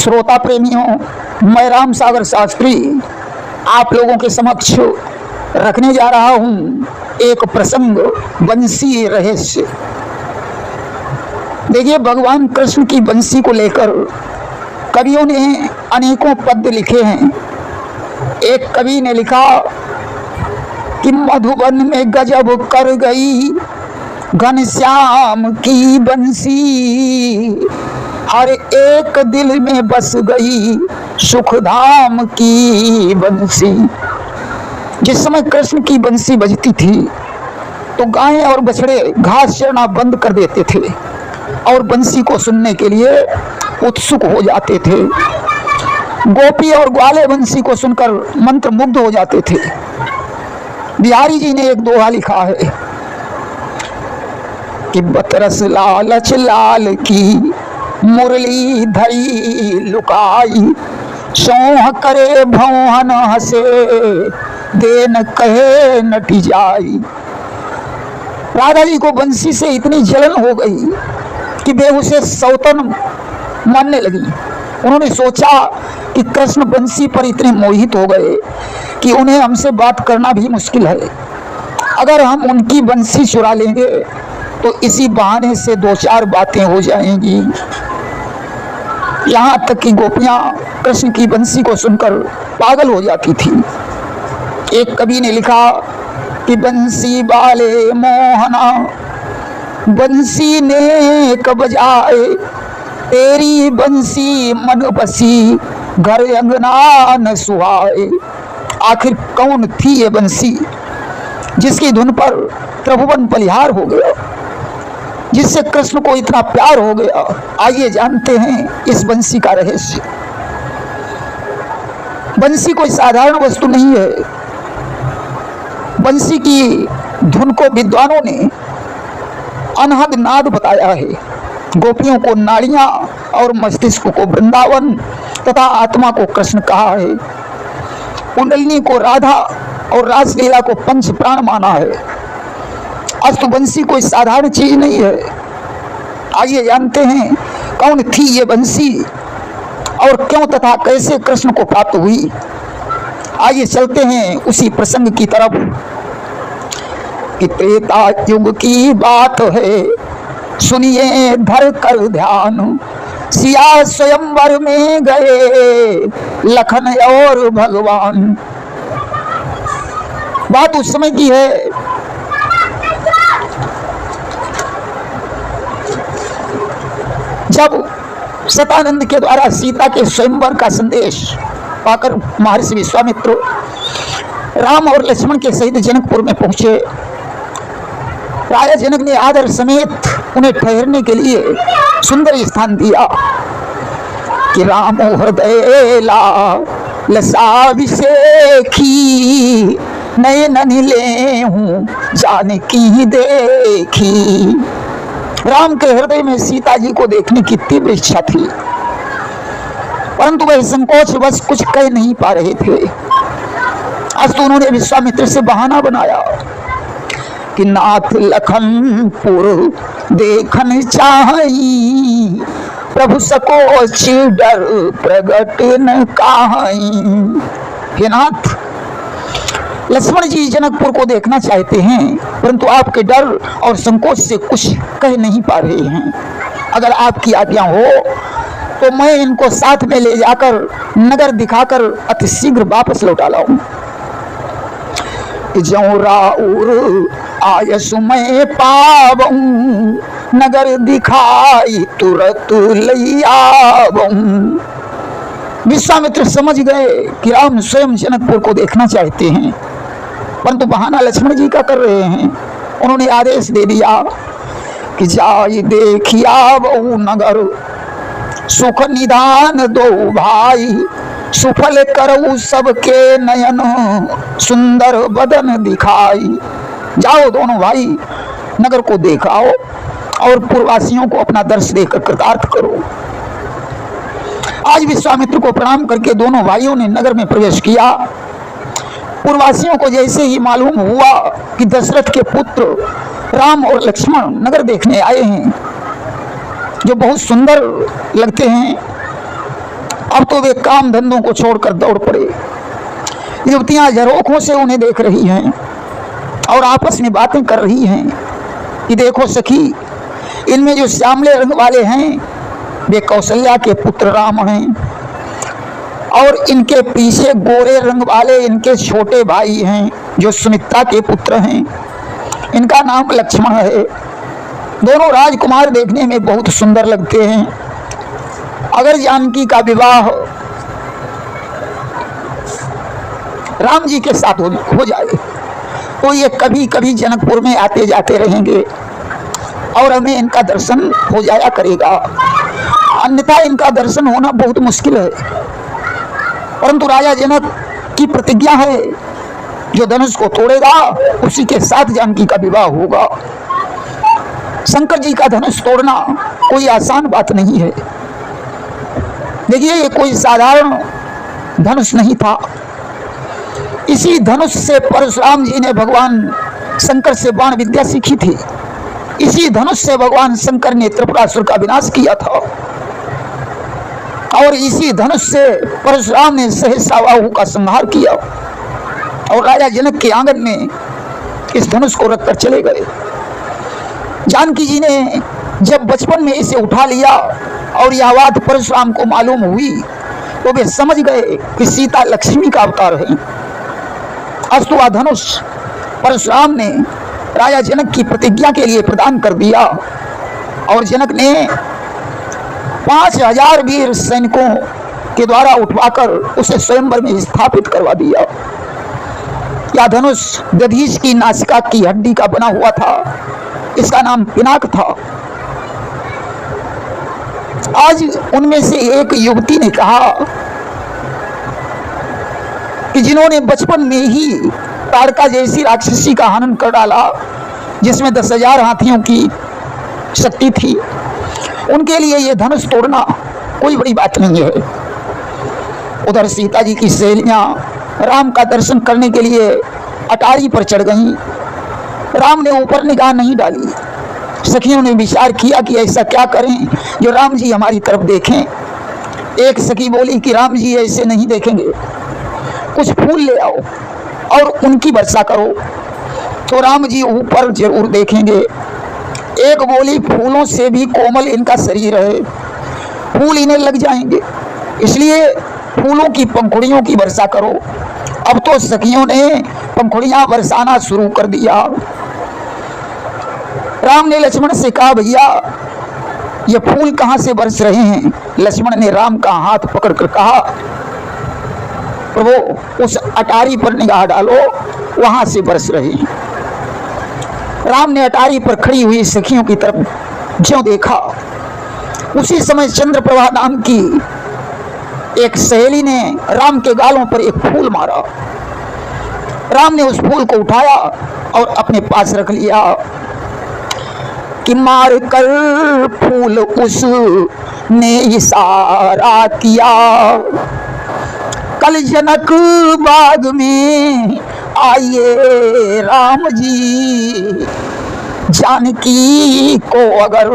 श्रोता प्रेमियों, मैं राम सागर शास्त्री आप लोगों के समक्ष रखने जा रहा हूं एक प्रसंग, बंसी रहस्य। देखिए, भगवान कृष्ण की बंसी को लेकर कवियों ने अनेकों पद्य लिखे हैं। एक कवि ने लिखा कि मधुबन में गजब कर गई घनश्याम की बंसी, हर एक दिल में बस गई सुखधाम की बंसी। जिस समय कृष्ण की बंसी बजती थी तो गायें और बछड़े घास चरना बंद कर देते थे और बंसी को सुनने के लिए उत्सुक हो जाते थे। गोपी और ग्वाले बंसी को सुनकर मंत्रमुग्ध हो जाते थे। बिहारी जी ने एक दोहा लिखा है कि बतरस लालच लाल की मुरली धई लुकाई, सोह करे भौहन हसे देन कहे नटी जाई। राधा जी को बंसी से इतनी जलन हो गई कि वे उसे सौतन मानने लगी। उन्होंने सोचा कि कृष्ण बंसी पर इतने मोहित हो गए कि उन्हें हमसे बात करना भी मुश्किल है। अगर हम उनकी बंसी चुरा लेंगे तो इसी बहाने से दो चार बातें हो जाएंगी। यहाँ तक कि गोपियां कृष्ण की बंसी को सुनकर पागल हो जाती थी। एक कवि ने लिखा कि बंसी वाले मोहना बंसी ने कब बजाए, तेरी बंसी मन बसी घर अंगना न सुहाए। आखिर कौन थी ये बंसी जिसकी धुन पर त्रिभुवन बलिहार हो गया, जिससे कृष्ण को इतना प्यार हो गया? आइए जानते हैं इस बंसी का रहस्य। बंसी कोई साधारण वस्तु नहीं है। बंसी की धुन को विद्वानों ने अनहद नाद बताया है। गोपियों को नाड़ियां और मस्तिष्क को वृंदावन तथा आत्मा को कृष्ण कहा है। कुंडलिनी को राधा और रासलीला को पंच प्राण माना है। अस्तु बंसी कोई साधारण चीज नहीं है। आइए जानते हैं कौन थी ये बंसी और क्यों तथा कैसे कृष्ण को प्राप्त हुई। आइए चलते हैं उसी प्रसंग की तरफ कि त्रेता युग की बात है, सुनिए धर कर ध्यान। सिया स्वयंवर में गए लखन और भगवान। बात उस समय की है जब सतानंद के द्वारा सीता के स्वयंवर का संदेश पाकर महर्षि विश्वामित्र राम और लक्ष्मण के सहित जनकपुर में पहुंचे। राजा जनक ने आदर समेत उन्हें ठहरने के लिए सुंदर स्थान दिया कि राम हृदय लसाभिषेखी नयन ले हूँ जानकी देखी। राम के हृदय में सीता जी को देखने की तीव्र इच्छा थी, परंतु वह संकोच बस कुछ कह नहीं पा रहे थे। अस्तु उन्होंने विश्वामित्र से बहाना बनाया कि नाथ लखनपुर देखन चाहई, प्रभु सकोच डर प्रगट न काहई। हे नाथ, लक्ष्मण जी जनकपुर को देखना चाहते हैं, परंतु आपके डर और संकोच से कुछ कह नहीं पा रहे हैं। अगर आपकी आज्ञा हो तो मैं इनको साथ में ले जाकर नगर दिखाकर अति शीघ्र वापस लौटा लाऊं। जौ राउर आयसु मैं पावऊं, नगर दिखाई तुरत लई आवऊं। विश्वामित्र समझ गए कि राम स्वयं जनकपुर को देखना चाहते हैं, परंतु बहाना लक्ष्मण जी का कर रहे हैं। उन्होंने आदेश दे दिया कि जाई देखिया बहु नगर, सुख निधान दो भाई, सुफल करऊ सबके नयन, सुंदर बदन दिखाई। जाओ दोनों भाई नगर को देखाओ और पूर्ववासियों को अपना दर्श देकर कृतार्थ करो। आज विश्वामित्र को प्रणाम करके दोनों भाइयों ने नगर में प्रवेश किया। पूर्ववासियों को जैसे ही मालूम हुआ कि दशरथ के पुत्र राम और लक्ष्मण नगर देखने आए हैं, जो बहुत सुंदर लगते हैं, अब तो वे काम धंधों को छोड़कर दौड़ पड़े। युवतियां झरोखों से उन्हें देख रही हैं और आपस में बातें कर रही हैं कि देखो सखी, इनमें जो श्यामले रंग वाले हैं वे कौशल्या के पुत्र राम हैं, और इनके पीछे गोरे रंग वाले इनके छोटे भाई हैं जो सुमित्रा के पुत्र हैं, इनका नाम लक्ष्मण है। दोनों राजकुमार देखने में बहुत सुंदर लगते हैं। अगर जानकी का विवाह राम जी के साथ हो जाए तो ये कभी कभी जनकपुर में आते जाते रहेंगे और हमें इनका दर्शन हो जाया करेगा, अन्यथा इनका दर्शन होना बहुत मुश्किल है। परंतु राजा जनक की प्रतिज्ञा है, जो धनुष को तोड़ेगा उसी के साथ जानकी का विवाह होगा। शंकर जी का धनुष तोड़ना कोई आसान बात नहीं है। देखिए, ये कोई साधारण धनुष नहीं था। इसी धनुष से परशुराम जी ने भगवान शंकर से बाण विद्या सीखी थी। इसी धनुष से भगवान शंकर ने त्रिपुरासुर का विनाश किया था, और इसी धनुष से परशुराम ने सहस्राबाहु का संहार किया, और राजा जनक के आंगन में इस धनुष को रखकर चले गए। जानकी जी ने जब बचपन में इसे उठा लिया और यह बात परशुराम को मालूम हुई तो वे समझ गए कि सीता लक्ष्मी का अवतार है। अस्तु वह धनुष परशुराम ने राजा जनक की प्रतिज्ञा के लिए प्रदान कर दिया, और जनक ने 5000 वीर सैनिकों के द्वारा उठवाकर उसे स्वयंवर में स्थापित करवा दिया। यह धनुष दधीच की नासिका की हड्डी का बना हुआ था। इसका नाम पिनाक था। आज उनमें से एक युवती ने कहा कि जिन्होंने बचपन में ही ताड़का जैसी राक्षसी का हनन कर डाला, जिसमें 10,000 हाथियों की शक्ति थी, उनके लिए यह धनुष तोड़ना कोई बड़ी बात नहीं है। उधर सीता जी की सहेलियां राम का दर्शन करने के लिए अटारी पर चढ़ गईं। राम ने ऊपर निगाह नहीं डाली। सखियों ने विचार किया कि ऐसा क्या करें जो राम जी हमारी तरफ देखें। एक सखी बोली कि राम जी ऐसे नहीं देखेंगे, कुछ फूल ले आओ और उनकी वर्षा करो तो राम जी ऊपर जरूर देखेंगे। एक बोली फूलों से भी कोमल इनका शरीर है, फूल इन्हें लग जाएंगे, इसलिए फूलों की पंखुड़ियों की वर्षा करो। अब तो सखियों ने पंखुड़ियां बरसाना शुरू कर दिया। राम ने लक्ष्मण से कहा, भैया ये फूल कहां से बरस रहे हैं? लक्ष्मण ने राम का हाथ पकड़कर कहा, प्रभु उस अटारी पर निगाह डालो, वहां से बरस रहे हैं। राम ने अटारी पर खड़ी हुई सखियों की तरफ ज्यों देखा, उसी समय चंद्रप्रभा नाम की एक सहेली ने राम के गालों पर एक फूल मारा। राम ने उस फूल को उठाया और अपने पास रख लिया कि मार कर फूल उसने इशारा किया, कल जनक बाग में आइए राम जी, जानकी को अगर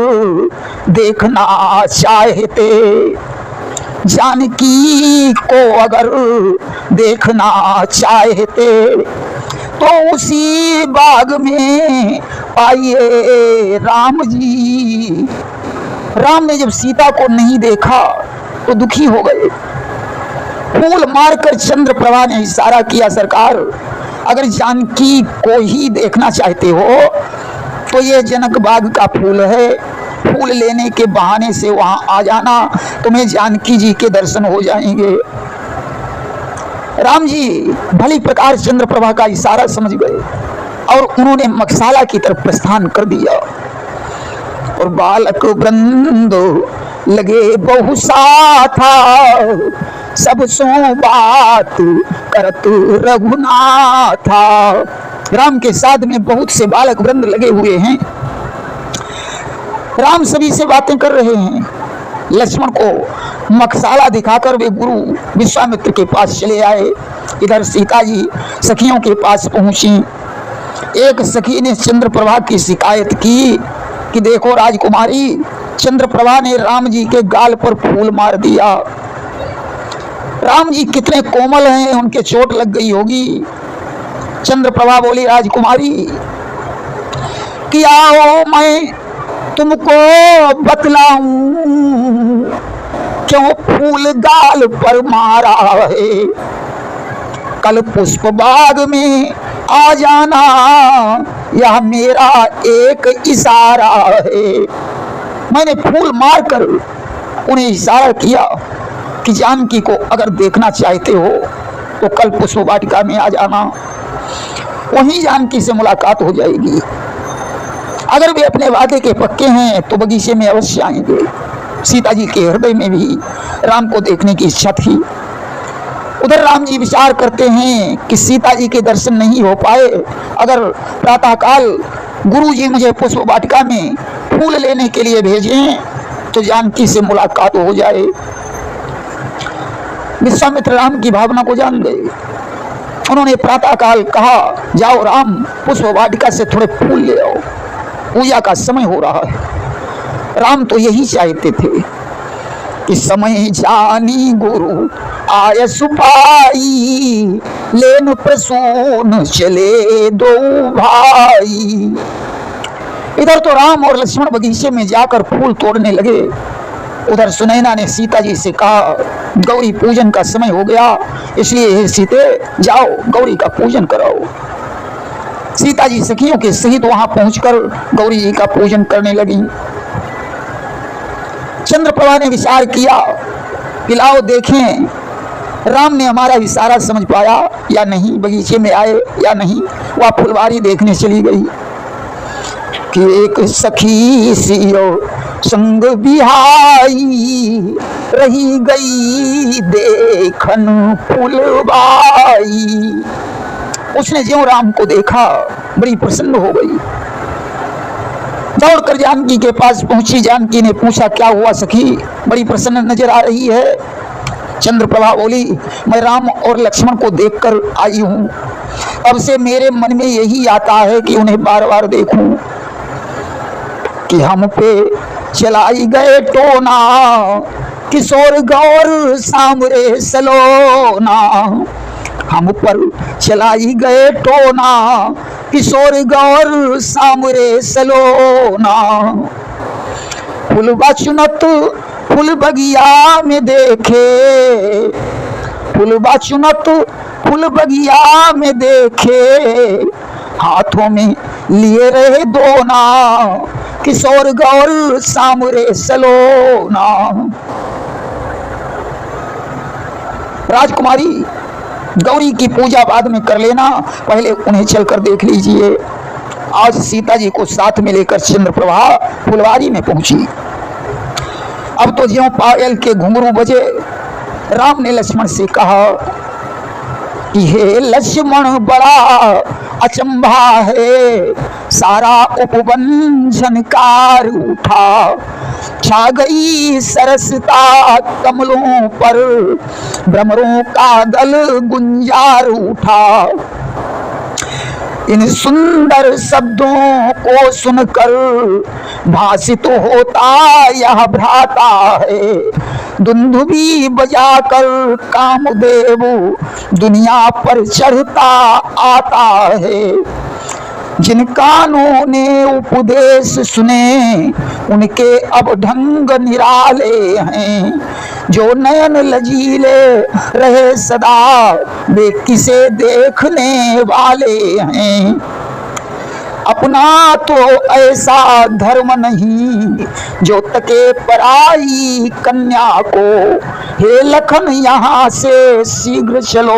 देखना चाहते, जानकी को अगर देखना चाहते तो उसी बाग में आइए राम जी। राम ने जब सीता को नहीं देखा तो दुखी हो गए। फूल मारकर चंद्रप्रभा ने इशारा किया, सरकार अगर जानकी को ही देखना चाहते हो तो ये जनक बाग का फूल है, फूल लेने के बहाने से वहां आ जाना, तुम्हें जानकी जी के दर्शन हो जाएंगे। राम जी भली प्रकार चंद्रप्रभा का इशारा समझ गए और उन्होंने मकसाला की तरफ प्रस्थान कर दिया। और बालक वृंद लगे बहुसा था, सब सो बात करत रघुनाथा। राम के साथ में बहुत से बालक वृंद लगे हुए हैं। राम सभी से बातें कर रहे हैं। लक्ष्मण को मकसाला दिखाकर वे गुरु विश्वामित्र के पास चले आए। इधर सीता जी सखियों के पास पहुंची। एक सखी ने चंद्रप्रभा की शिकायत की कि देखो राजकुमारी, चंद्रप्रभा ने राम जी के गाल पर फूल मार दिया। राम जी कितने कोमल हैं, उनके चोट लग गई होगी। चंद्रप्रभा बोली, राजकुमारी कि आओ मैं तुमको बतलाऊं, क्यों फूल गाल पर मारा है। कल पुष्प बाग में आ जाना, यह मेरा एक इशारा है। मैंने फूल मारकर उन्हें इशारा किया कि जानकी को अगर देखना चाहते हो तो कल पुष्प वाटिका में आ जाना, वहीं जानकी से मुलाकात हो जाएगी। अगर वे अपने वादे के पक्के हैं तो बगीचे में अवश्य आएंगे। सीता जी के हृदय में भी राम को देखने की इच्छा थी। उधर राम जी विचार करते हैं कि सीता जी के दर्शन नहीं हो पाए, अगर प्रातःकाल गुरु जी मुझे पुष्प वाटिका में फूल लेने के लिए भेजें तो जानकी से मुलाकात हो जाए। विश्वामित्र राम की भावना को जान गए। उन्होंने प्रातःकाल कहा, जाओ राम, पुष्प वाटिका से थोड़े फूल ले आओ, पूजा का समय हो रहा है। राम तो यही चाहते थे कि समय जानी गुरु आय सुपाई, लेन प्रसून चले दो भाई। इधर तो राम और लक्ष्मण बगीचे में जाकर फूल तोड़ने लगे। उधर सुनैना ने सीता जी से कहा, गौरी पूजन का समय हो गया, इसलिए हे सीते जाओ गौरी का पूजन कराओ। सीता जी सखियों के सहित वहां पहुंचकर गौरी जी का पूजन करने लगी। चंद्रप्रभा ने विचार किया कि लाओ देखें राम ने हमारा इशारा समझ पाया या नहीं, बगीचे में आए या नहीं। वह फुलवारी देखने चली गई कि एक सखी सियो संग बिहाई, रही गई देखन फुलवाई। उसने ज्यों राम को देखा बड़ी प्रसन्न हो गई, दौड़कर जानकी के पास पहुंची। जानकी ने पूछा, क्या हुआ सखी, बड़ी प्रसन्न नजर आ रही है। चंद्रप्रभा बोली, मैं राम और लक्ष्मण को देखकर आई हूं, अब से मेरे मन में यही आता है कि उन्हें बार बार देखूं। कि हम पे चलाई गए टोना, किशोर गौर सामरे सलोना। हम पर चलाई गए टोना, किशोर गौर सामरे सलोना। फूल बाचुनत फूल बगिया में देखे, फूल बाचुनत फूल बगिया में देखे, हाथों में लिए रहे दोना, किशोर गौर सामरे सलोना। राजकुमारी गौरी की पूजा बाद में कर लेना, पहले उन्हें चलकर देख लीजिए। आज सीता जी को साथ में लेकर चंद्रप्रभा फुलवारी में पहुंची। अब तो ज्यों पायल के घुंघरू बजे, राम ने लक्ष्मण से कहा कि हे लक्ष्मण बड़ा अचंभा है, सारा उपवन झनकार उठा, छा गई सरसता कमलों पर, भ्रमरों का दल गुंजार उठा। इन सुंदर शब्दों को सुनकर भासित होता यह भ्राता है, दुंदुभी बजाकर कामदेव दुनिया पर चढ़ता आता है। जिन कानों ने उपदेश सुने उनके अब ढंग निराले हैं, जो नयन लजीले रहे सदा वे किसे देखने वाले हैं। अपना तो ऐसा धर्म नहीं जो तके पराई कन्या को, हे लखन यहाँ से शीघ्र चलो,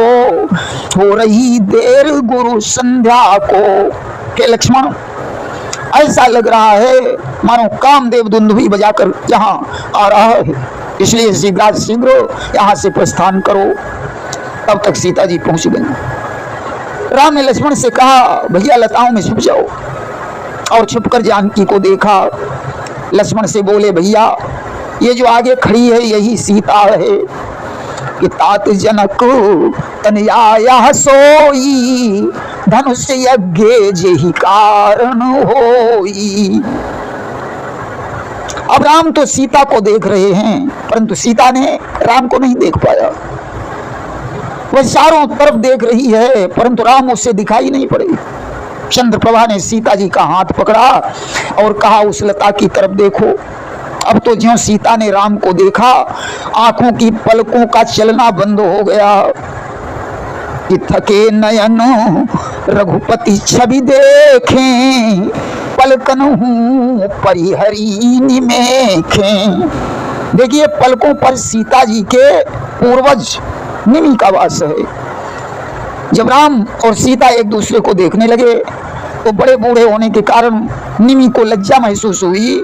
हो रही देर गुरु संध्या को। हे लक्ष्मण, ऐसा लग रहा है मानो कामदेव दुंदुभी बजाकर यहाँ आ रहा है, इसलिए शीघ्र यहाँ से प्रस्थान करो। तब तक सीता जी पहुंच गई। राम ने लक्ष्मण से कहा, भैया लताओं में छुप जाओ, और छुपकर जानकी को देखा। लक्ष्मण से बोले, भैया ये जो आगे खड़ी है यही सीता है। कि तात जनक तनया सोई, धनुष यज्ञ जेहि कारण होई। अब राम तो सीता को देख रहे हैं, परंतु सीता ने राम को नहीं देख पाया। वह चारों तरफ देख रही है परंतु राम उससे दिखाई नहीं पड़े। चंद्रप्रभा ने सीता जी का हाथ पकड़ा और कहा, उस लता की तरफ देखो। अब तो ज्यों सीता ने राम को देखा, आंखों की पलकों का चलना बंद हो गया कि थके नयन रघुपति छवि देखें, पलकन हूँ परिहरी निमेखें। देखिए, पलकों पर सीता जी के पूर्वज निमि का वास है। जब राम और सीता एक दूसरे को देखने लगे तो बड़े बूढ़े होने के कारण निमि को लज्जा महसूस हुई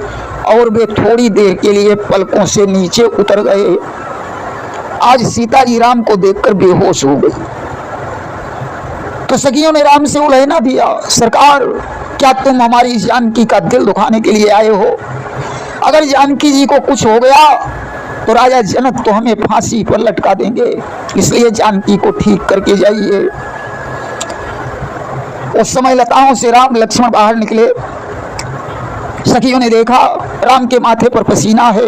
और वे थोड़ी देर के लिए पलकों से नीचे उतर गए। आज सीता जी राम को देखकर बेहोश हो गई। तो सखियों ने राम से उलझना दिया, सरकार क्या तुम हमारी जानकी का दिल दुखाने के लिए आए हो? अगर जानकी जी को कुछ हो गया तो राजा जनक तो हमें फांसी पर लटका देंगे, इसलिए जानकी को ठीक करके जाइए। उस समय लताओं से राम लक्ष्मण बाहर निकले। सखियों ने देखा राम के माथे पर पसीना है,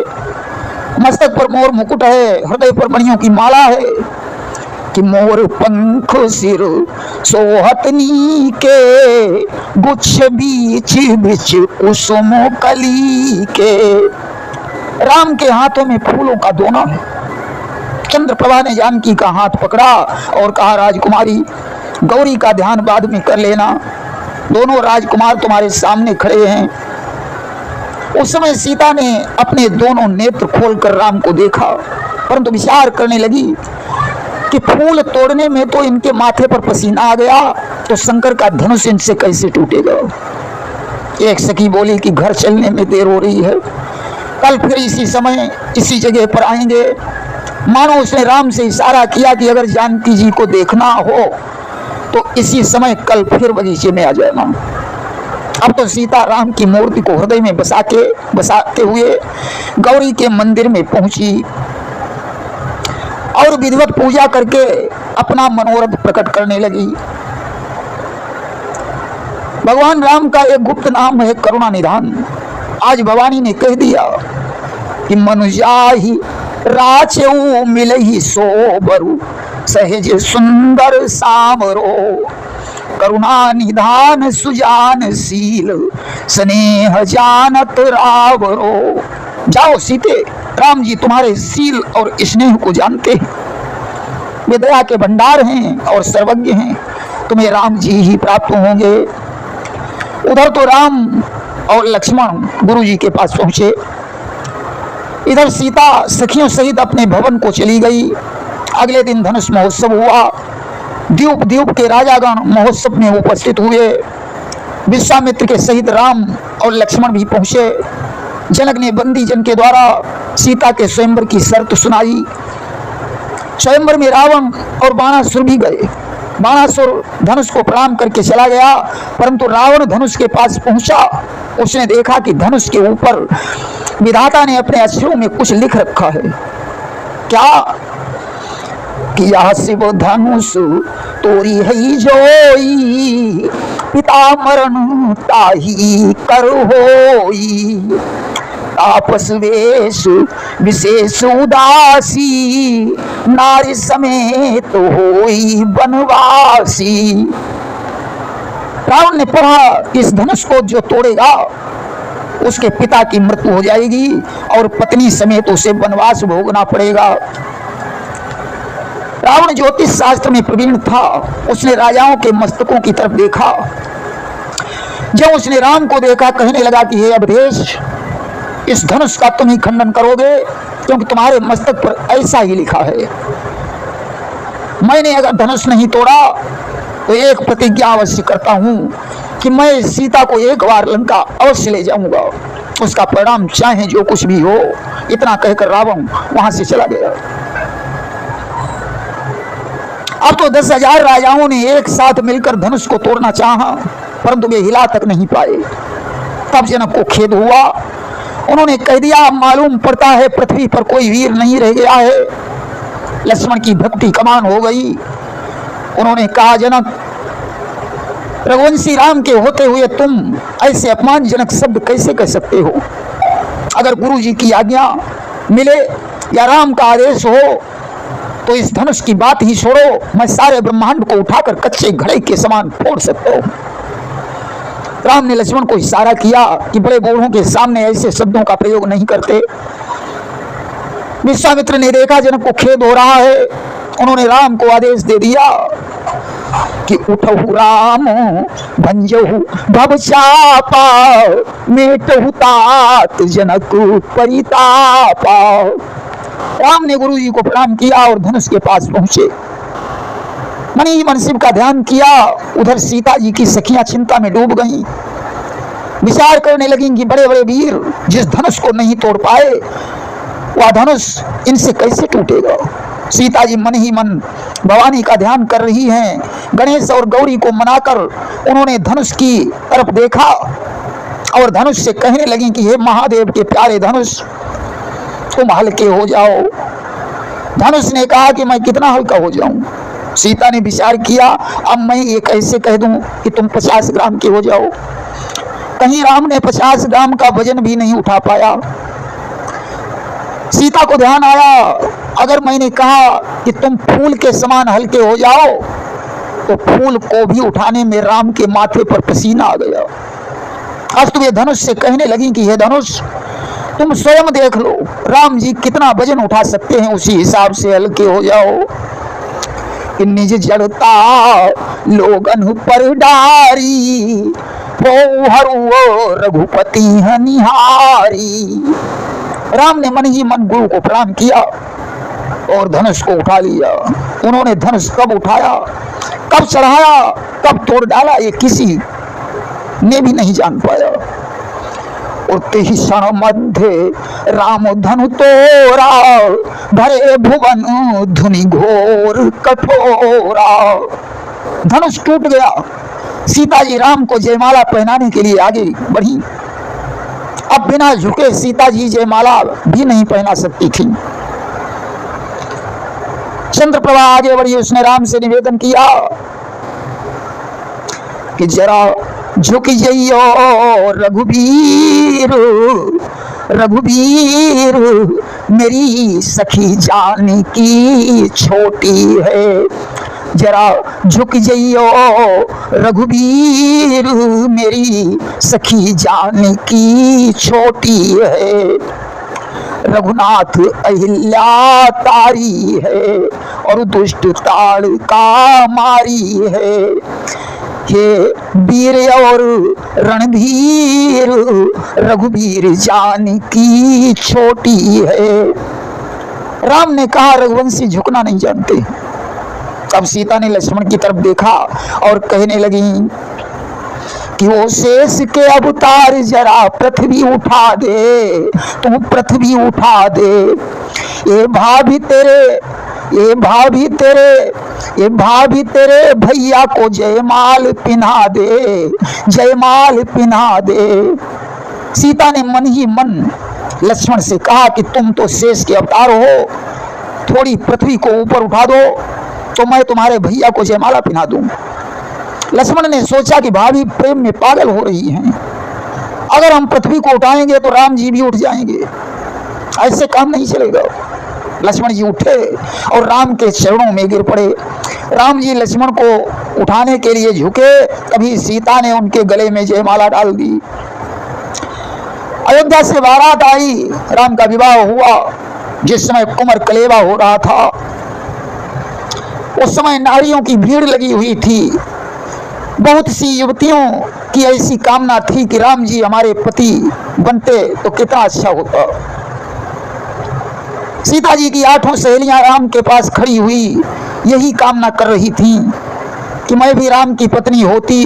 मस्तक पर मोर मुकुट है, हृदय पर मणियों की माला है कि मोर पंख सिर सोहतनी के, गुच्छ बीच बीच कुसुम कली के। राम के हाथों में फूलों का दोना है। चंद्रप्रभा ने जानकी का हाथ पकड़ा और कहा, राजकुमारी गौरी का ध्यान बाद में कर लेना, दोनों राजकुमार तुम्हारे सामने खड़े हैं। उस समय सीता ने अपने दोनों नेत्र खोलकर राम को देखा, परंतु विचार करने लगी कि फूल तोड़ने में तो इनके माथे पर पसीना आ गया, तो शंकर का धनुष इनसे कैसे टूटेगा। एक सखी बोली कि घर चलने में देर हो रही है, कल फिर इसी समय इसी जगह पर आएंगे। मानो उसने राम से इशारा किया कि अगर जानकी जी को देखना हो तो इसी समय कल फिर बगीचे में आ जाना। अब तो सीता राम की मूर्ति को हृदय में बसाते हुए गौरी के मंदिर में पहुंची और विधिवत पूजा करके अपना मनोरथ प्रकट करने लगी। भगवान राम का एक गुप्त नाम है करुणा निधान। आज भवानी ने कह दिया कि मनुजाहि राचेऊ मिलहि सोबरु, सहज सुंदर सामरो, करुणा निधान सुजानशील, स्नेह जानत रावरो। जाओ सीते, राम जी तुम्हारे शील और स्नेह को जानते हैं, वे दया के भंडार हैं और सर्वज्ञ हैं, तुम्हें राम जी ही प्राप्त होंगे। उधर तो राम और लक्ष्मण गुरु जी के पास पहुंचे, इधर सीता सखियों सहित अपने भवन को चली गई। अगले दिन धनुष महोत्सव हुआ। द्वीप द्वीप के राजागण महोत्सव में उपस्थित हुए। विश्वामित्र के सहित राम और लक्ष्मण भी पहुंचे। जनक ने बंदी जन के द्वारा सीता के स्वयंवर की शर्त सुनाई। स्वयंवर में रावण और बाणासुर भी गए। बाणासुर धनुष को प्रणाम करके चला गया, परंतु रावण धनुष के पास पहुंचा। उसने देखा कि धनुष के ऊपर विधाता ने अपने अक्षरों में कुछ लिख रखा है। क्या कि यह शिव धनुष तोरी है जोई, पिता मरण ताही कर होई, तापस वेश विशेष उदासी, नारी समेत होई बनवासी। रावण ने पढ़ा इस धनुष को जो तोड़ेगा उसके पिता की मृत्यु हो जाएगी और पत्नी समेत उसे वनवास भोगना पड़ेगा। रावण ज्योतिष शास्त्र में प्रवीण था। उसने राजाओं के मस्तकों की तरफ देखा। जब उसने राम को देखा कहने लगा कि हे अवधेश, इस धनुष का तुम ही खंडन करोगे, क्योंकि तुम्हारे मस्तक पर ऐसा ही लिखा है। मैंने अगर धनुष नहीं तोड़ा तो एक प्रतिज्ञा अवश्य करता हूं कि मैं सीता को एक बार लंका अवश्य ले जाऊंगा, उसका परिणाम चाहे जो कुछ भी हो। इतना कहकर रावण वहां से चला गया। अब तो 10,000 राजाओं ने एक साथ मिलकर धनुष को तोड़ना चाहा, परंतु वे हिला तक नहीं पाए। तब जनक को खेद हुआ। उन्होंने कह दिया, मालूम पड़ता है पृथ्वी पर कोई वीर नहीं रह गया है। लक्ष्मण की भक्ति कमान हो गई। उन्होंने कहा, जनक, रघुवंशी राम के होते हुए तुम ऐसे अपमानजनक शब्द कैसे कह सकते हो? अगर गुरु जी की आज्ञा मिले या राम का आदेश हो तो इस धनुष की बात ही छोड़ो, मैं सारे ब्रह्मांड को उठाकर कच्चे घड़े के समान फोड़ सकता हूं। राम ने लक्ष्मण को इशारा किया कि बड़े बूढ़ों के सामने ऐसे शब्दों का प्रयोग नहीं करते। विश्वामित्र ने देखा जनक को खेद हो रहा है, उन्होंने राम को आदेश दे दिया कि उठहु राम भंजहु भवचापा, मेटहु तात जनक परितापा। राम ने गुरु जी को प्रणाम किया और धनुष के पास पहुंचे। मन ही मन शिव का ध्यान किया। उधर सीता जी की सखियां चिंता में डूब गईं, विचार करने लगी कि बड़े बड़े वीर जिस धनुष को नहीं तोड़ पाए, वह धनुष इनसे कैसे टूटेगा। सीता जी मन ही मन भवानी का ध्यान कर रही हैं। गणेश और गौरी को मनाकर उन्होंने धनुष की तरफ देखा और धनुष से कहने लगी कि हे महादेव के प्यारे धनुष, तुम हल्के हो जाओ। धनुष ने कहा कि मैं कितना हल्का हो जाऊं। सीता ने विचार किया, अब मैं ये कैसे कह दूं कि तुम 50 ग्राम के हो जाओ। कहीं राम ने 50 ग्राम का वजन भी नहीं उठा पाया। सीता को ध्यान आया, अगर मैंने कहा कि तुम फूल के समान हल्के हो जाओ, तो फूल को भी उठाने में राम के माथे पर पसीना आ गया। आज तो ये धनुष से कहने लगी कि हे धनुष, तुम स्वयं देख लो राम जी कितना वजन उठा सकते हैं, उसी हिसाब से हल्के हो जाओ। निज जड़ता लोगन पर डारी, रघुपति है निहारी। राम ने मन ही मन गुरु को प्रणाम किया और धनुष को उठा लिया। उन्होंने धनुष कब उठाया, कब चढ़ाया, कब तोड़ डाला, ये किसी ने भी नहीं जान पाया। उतहि क्षण मध्य राम धनु तोरा, भरे भुवन धुनि घोर कठोरा। धनुष टूट गया। सीता जी राम को जयमाला पहनाने के लिए आगे बढ़ी। अब बिना झुके सीता जी जयमाला भी नहीं पहना सकती थी। चंद्रप्रभा आगे बढ़ी, उसने राम से निवेदन किया कि जरा झुक जाइयो रघुवीर, रघुवीर मेरी सखी जानकी छोटी है। जरा झुक जाइयो रघुवीर, मेरी सखी जानकी छोटी है। रघुनाथ अहिल्या तारी है और दुष्ट ताड़ का मारी है। हे वीर और रणधीर, रघुवीर जानकी छोटी है। राम ने कहा रघुवंशी झुकना नहीं जानते। तब सीता ने लक्ष्मण की तरफ देखा और कहने लगी कि वो शेष के अवतार जरा पृथ्वी उठा दे, तू पृथ्वी उठा दे। ये भाभी तेरे, ये भाभी तेरे, ये भाभी तेरे भैया को जयमाल पिन्हा दे, जयमाल पिन्हा दे। सीता ने मन ही मन लक्ष्मण से कहा कि तुम तो शेष के अवतार हो, थोड़ी पृथ्वी को ऊपर उठा दो तो मैं तुम्हारे भैया को जयमाला पिन्हा दूं। लक्ष्मण ने सोचा कि भाभी प्रेम में पागल हो रही हैं, अगर हम पृथ्वी को उठाएंगे तो राम जी भी उठ जाएंगे, ऐसे काम नहीं चलेगा। लक्ष्मण जी उठे और राम के चरणों में गिर पड़े। राम जी लक्ष्मण को उठाने के लिए झुके, तभी सीता ने उनके गले में जयमाला डाल दी। अयोध्या से बारात आई, राम का विवाह हुआ। जिस समय कुंवर कलेवा हो रहा था, उस समय नारियों की भीड़ लगी हुई थी। बहुत सी युवतियों की ऐसी कामना थी कि राम जी हमारे पति बनते तो कितना अच्छा होता। सीता जी की 8 सहेलियां राम के पास खड़ी हुई यही कामना कर रही थीं कि मैं भी राम की पत्नी होती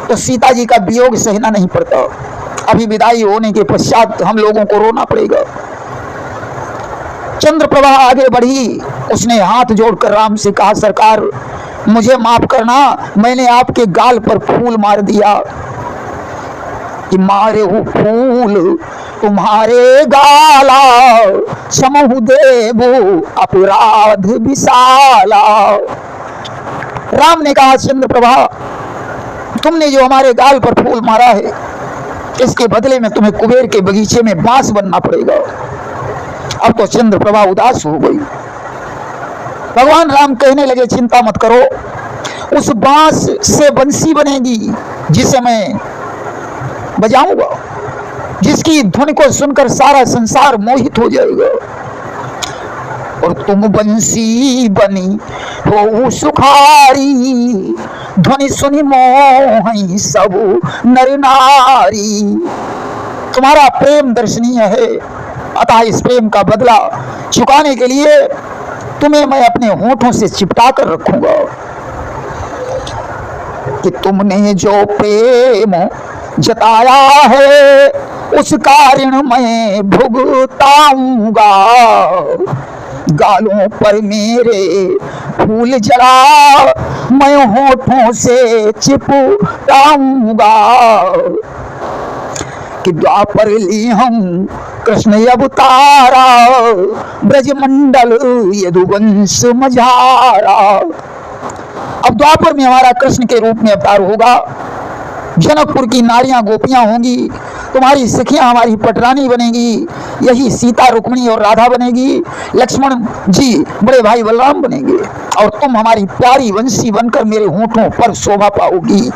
तो सीता जी का वियोग सहना नहीं पड़ता। अभी विदाई होने के पश्चात हम लोगों को रोना पड़ेगा। चंद्रप्रभा आगे बढ़ी, उसने हाथ जोड़कर राम से कहा, सरकार मुझे माफ करना, मैंने आपके गाल पर फूल मार दिया। कि मारे हो फूल तुम्हारे गाला, समहु देवो अपराध विशाला। राम ने कहा, चंद्रप्रभा तुमने जो हमारे गाल पर फूल मारा है, इसके बदले में तुम्हें कुबेर के बगीचे में बांस बनना पड़ेगा। अब तो चंद्रप्रभा उदास हो गई। भगवान राम कहने लगे चिंता मत करो, उस बांस से बंसी बनेगी जिसे मैं बजाऊंगा, जिसकी ध्वनि को सुनकर सारा संसार मोहित हो जाएगा। और तुम बंसी बनी हो सुखारी, ध्वनि सुनी मोहि सब नर नारी। तुम्हारा प्रेम दर्शनीय है, अतः इस प्रेम का बदला चुकाने के लिए तुम्हें मैं अपने होठों से चिपटा कर रखूंगा कि तुमने जो प्रेम जताया है उसका ऋण मैं भुगताऊंगा। गालों पर मेरे फूल जला मैं होठों से चिपटाऊंगा कि द्वापर ली हम कृष्ण अवतारा, ब्रजमंडल यदुवंश मझारा। अब द्वापर में हमारा कृष्ण के रूप में अवतार होगा। जनकपुर की नारियां गोपियां होंगी, तुम्हारी सखियां हमारी पटरानी बनेगी, यही सीता रुक्मिणी और राधा बनेगी, लक्ष्मण जी बड़े भाई बलराम बनेंगे, और तुम हमारी प्यारी वंशी बनकर मेरे होठों पर शोभा पाओगी।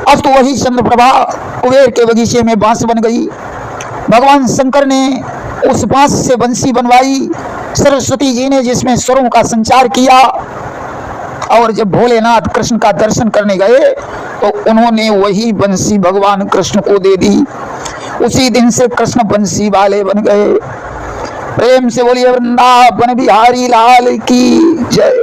अब तो वही चंद्रप्रभा कुबेर के बगीचे में बांस बन गई। भगवान शंकर ने उस बांस से बंसी बनवाई, सरस्वती जी ने जिसमें स्वरों का संचार किया, और जब भोलेनाथ कृष्ण का दर्शन करने गए तो उन्होंने वही बंसी भगवान कृष्ण को दे दी। उसी दिन से कृष्ण बंसी वाले बन गए। प्रेम से बोलिए वृंदावन बिहारी लाल की जय।